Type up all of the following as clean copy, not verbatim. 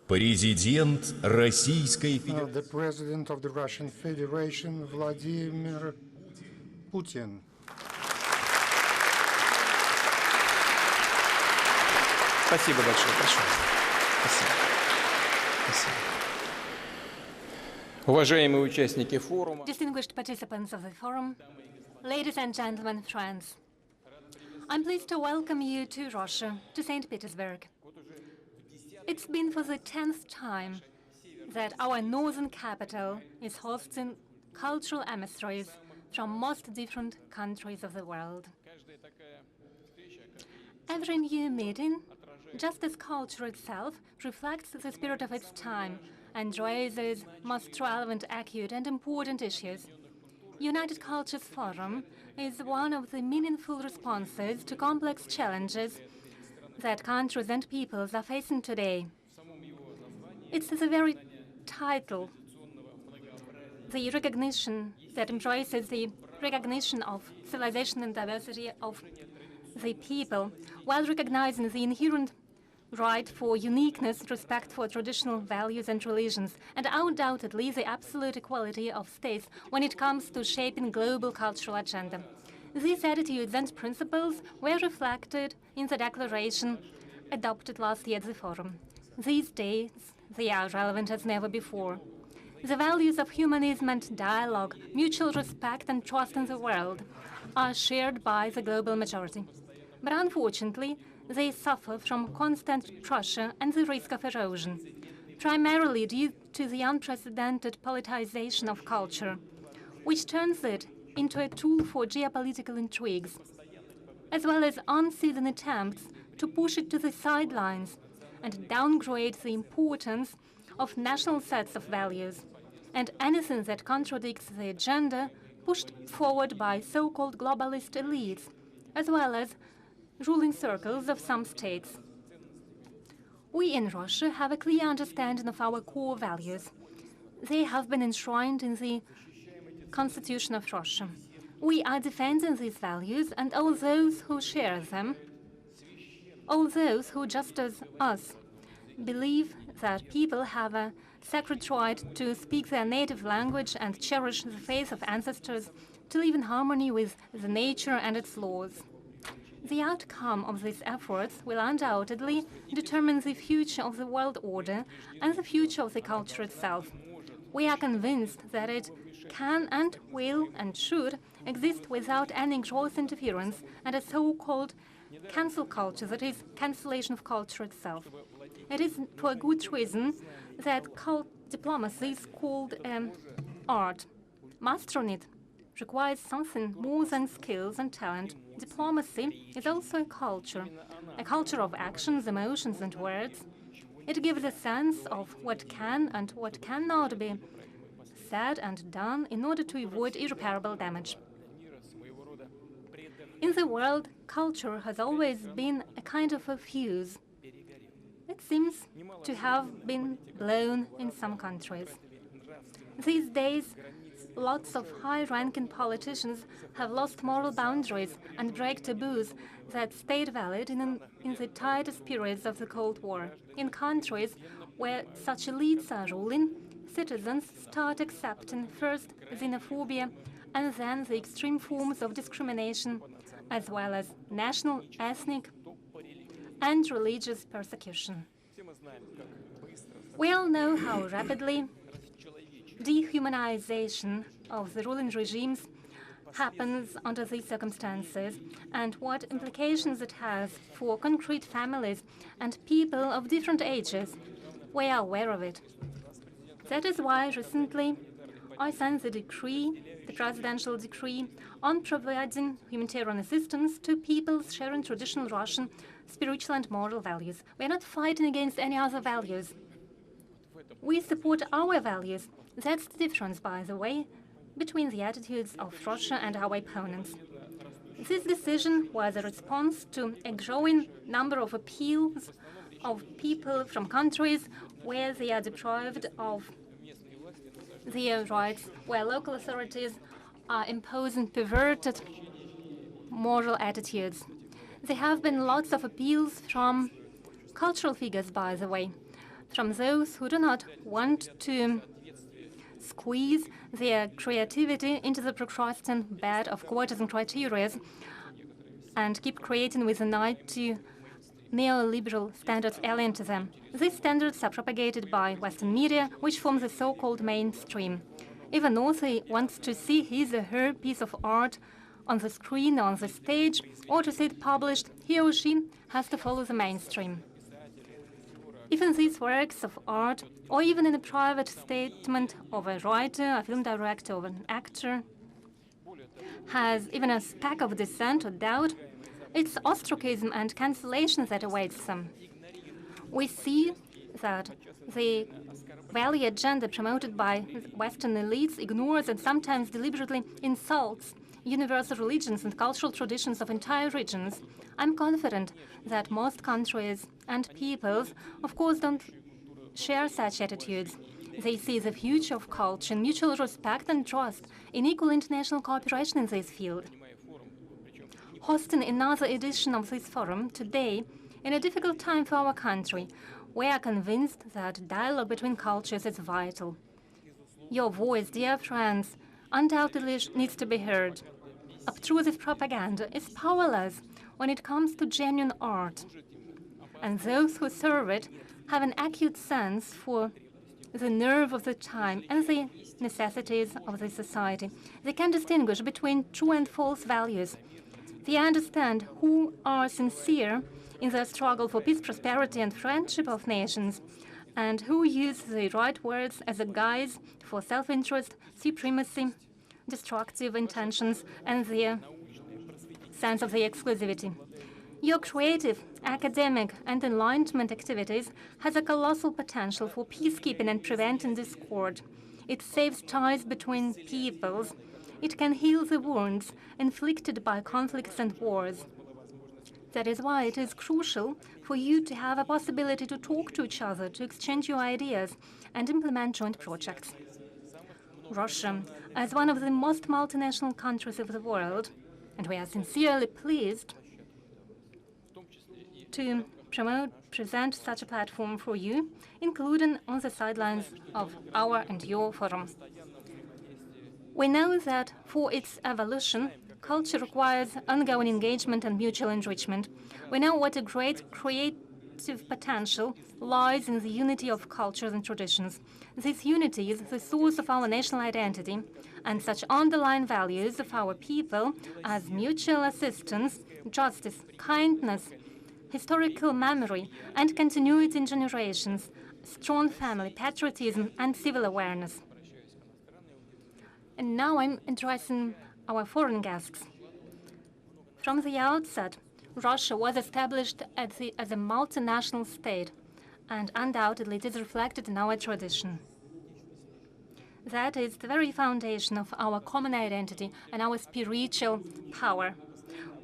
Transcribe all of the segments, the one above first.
Президент Российской Федерации. The President of the Russian Federation, Vladimir Putin. Спасибо большое. Прошу. Спасибо. Спасибо. Уважаемые участники форума, Distinguished participants of the forum, ladies and gentlemen, friends, I'm pleased to welcome you to Russia, to St. Petersburg. It's been for the 10th time that our northern capital is hosting cultural emissaries from most different countries of the world. Every new meeting, just as culture itself, reflects the spirit of its time and raises most relevant, acute, and important issues. United Cultures Forum is one of the meaningful responses to complex challenges that countries and peoples are facing today. It's the very title, the recognition that embraces the recognition of civilization and diversity of the people, while recognizing the inherent right for uniqueness, respect for traditional values and religions, and undoubtedly the absolute equality of states when it comes to shaping global cultural agenda. These attitudes and principles were reflected in the declaration adopted last year at the forum. These days, they are relevant as never before. The values of humanism and dialogue, mutual respect and trust in the world are shared by the global majority. But unfortunately, they suffer from constant pressure and the risk of erosion, primarily due to the unprecedented politicization of culture, which turns it into a tool for geopolitical intrigues, as well as unceasing attempts to push it to the sidelines and downgrade the importance of national sets of values, and anything that contradicts the agenda pushed forward by so-called globalist elites, as well as ruling circles of some states. We in Russia have a clear understanding of our core values. They have been enshrined in the Constitution of Russia. We are defending these values, and all those who share them, all those who, just as us, believe that people have a sacred right to speak their native language and cherish the faith of ancestors, to live in harmony with the nature and its laws. The outcome of these efforts will undoubtedly determine the future of the world order and the future of the culture itself. We are convinced that it can and will and should exist without any gross interference and a so-called cancel culture, that is, cancellation of culture itself. It is for a good reason that diplomacy is called art. Mastering it requires something more than skills and talent. Diplomacy is also a culture of actions, emotions, and words. It gives a sense of what can and what cannot be said and done in order to avoid irreparable damage. In the world, culture has always been a kind of a fuse. It seems to have been blown in some countries. These days, lots of high-ranking politicians have lost moral boundaries and break taboos that stayed valid in the tightest periods of the Cold War. In countries where such elites are ruling, citizens start accepting first xenophobia and then the extreme forms of discrimination, as well as national, ethnic, and religious persecution. We all know how rapidly dehumanization of the ruling regimes happens under these circumstances and what implications it has for concrete families and people of different ages. We are aware of it. That is why recently I signed the presidential decree on providing humanitarian assistance to people sharing traditional Russian spiritual and moral values. We are not fighting against any other values. We support our values. That's the difference, by the way, between the attitudes of Russia and our opponents. This decision was a response to a growing number of appeals of people from countries where they are deprived of their rights, where local authorities are imposing perverted moral attitudes. There have been lots of appeals from cultural figures, by the way. from those who do not want to squeeze their creativity into the procrastination bed of quotas and criteria and keep creating with an eye to neoliberal standards alien to them. These standards are propagated by Western media, which form the so-called mainstream. If an author wants to see his or her piece of art on the screen or on the stage, or to see it published, he or she has to follow the mainstream. Even these works of art, or even in a private statement of a writer, a film director, or an actor, has even a speck of dissent or doubt, it's ostracism and cancellation that awaits them. We see that the value agenda promoted by Western elites ignores and sometimes deliberately insults universal religions and cultural traditions of entire regions. I'm confident that most countries and peoples, of course, don't share such attitudes. They see the future of culture in mutual respect and trust in equal international cooperation in this field. Hosting another edition of this forum today, in a difficult time for our country, we are convinced that dialogue between cultures is vital. Your voice, dear friends, undoubtedly needs to be heard. Obtrusive propaganda is powerless when it comes to genuine art, and those who serve it have an acute sense for the nerve of the time and the necessities of the society. They can distinguish between true and false values. They understand who are sincere in their struggle for peace, prosperity, and friendship of nations, and who use the right words as a guise for self-interest, supremacy, destructive intentions, and their sense of the exclusivity. Your creative, academic, and enlightenment activities has a colossal potential for peacekeeping and preventing discord. It saves ties between peoples. It can heal the wounds inflicted by conflicts and wars. That is why it is crucial for you to have a possibility to talk to each other, to exchange your ideas, and implement joint projects. Russia, as one of the most multinational countries of the world, and we are sincerely pleased to present such a platform for you, including on the sidelines of our and your forum. We know that for its evolution, culture requires ongoing engagement and mutual enrichment. We know what a great creative potential lies in the unity of cultures and traditions. This unity is the source of our national identity, and such underlying values of our people as mutual assistance, justice, kindness, historical memory, and continuity in generations, strong family, patriotism, and civil awareness. And now I'm addressing our foreign guests. From the outset, Russia was established as a multinational state, and undoubtedly it is reflected in our tradition. That is the very foundation of our common identity and our spiritual power.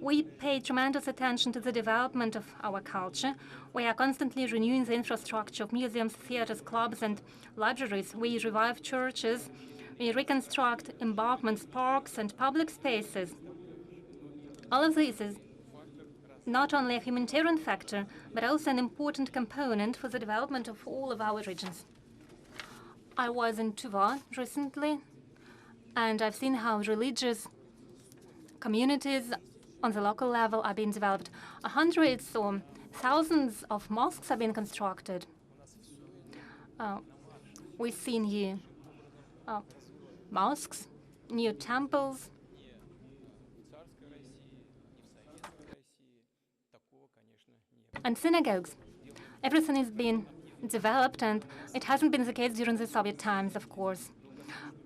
We pay tremendous attention to the development of our culture. We are constantly renewing the infrastructure of museums, theaters, clubs, and libraries. We revive churches. We reconstruct embankments, parks, and public spaces. All of this is not only a humanitarian factor, but also an important component for the development of all of our regions. I was in Tuva recently, and I've seen how religious communities on the local level are being developed. Hundreds or thousands of mosques are being constructed. We've seen here mosques, new temples. And synagogues. Everything is being developed, and it hasn't been the case during the Soviet times, of course.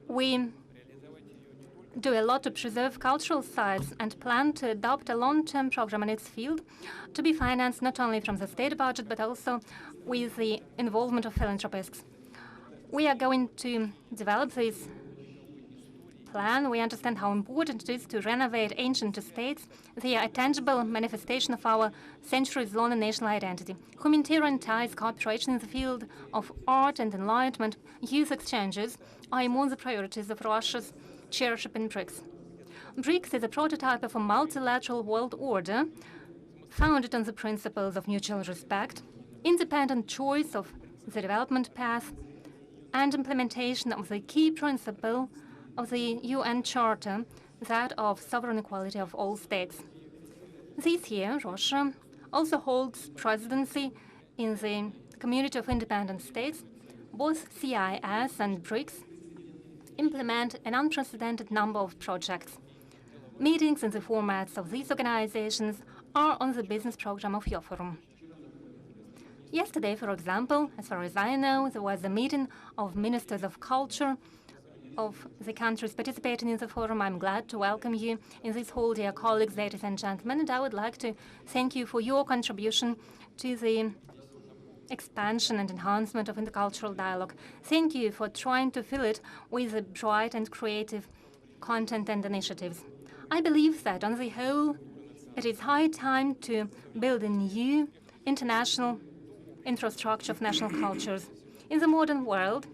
We do a lot to preserve cultural sites and plan to adopt a long-term program in its field to be financed not only from the state budget, but also with the involvement of philanthropists. We are going to develop this plan. We understand how important it is to renovate ancient estates. They are a tangible manifestation of our centuries-long national identity. Humanitarian ties, cooperation in the field of art and enlightenment, youth exchanges are among the priorities of Russia's chairship in BRICS. BRICS is a prototype of a multilateral world order founded on the principles of mutual respect, independent choice of the development path, and implementation of the key principle of the UN Charter, that of sovereign equality of all states. This year, Russia also holds presidency in the Community of Independent States. Both CIS and BRICS implement an unprecedented number of projects. Meetings in the formats of these organizations are on the business program of your forum. Yesterday, for example, as far as I know, there was a meeting of ministers of culture of the countries participating in the forum. I'm glad to welcome you in this hall, dear colleagues, ladies and gentlemen, and I would like to thank you for your contribution to the expansion and enhancement of intercultural dialogue. Thank you for trying to fill it with bright and creative content and initiatives. I believe that, on the whole, it is high time to build a new international infrastructure of national cultures. In the modern world,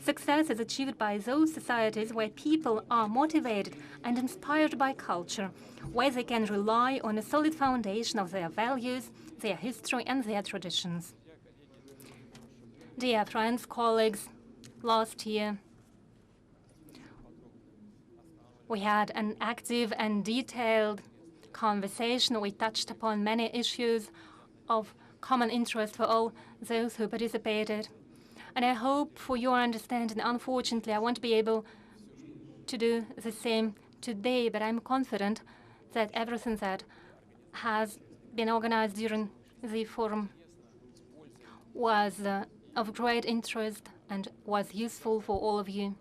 success is achieved by those societies where people are motivated and inspired by culture, where they can rely on a solid foundation of their values, their history, and their traditions. Dear friends, colleagues, last year we had an active and detailed conversation. We touched upon many issues of common interest for all those who participated. And I hope for your understanding. Unfortunately, I won't be able to do the same today, but I'm confident that everything that has been organized during the forum was of great interest and was useful for all of you.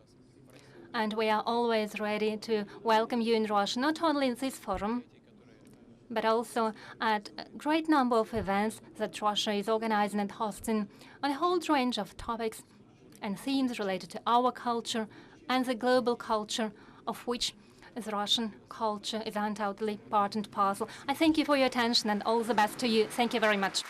And we are always ready to welcome you in Russia, not only in this forum, but also at a great number of events that Russia is organizing and hosting on a whole range of topics and themes related to our culture and the global culture, of which the Russian culture is undoubtedly part and parcel. I thank you for your attention and all the best to you. Thank you very much.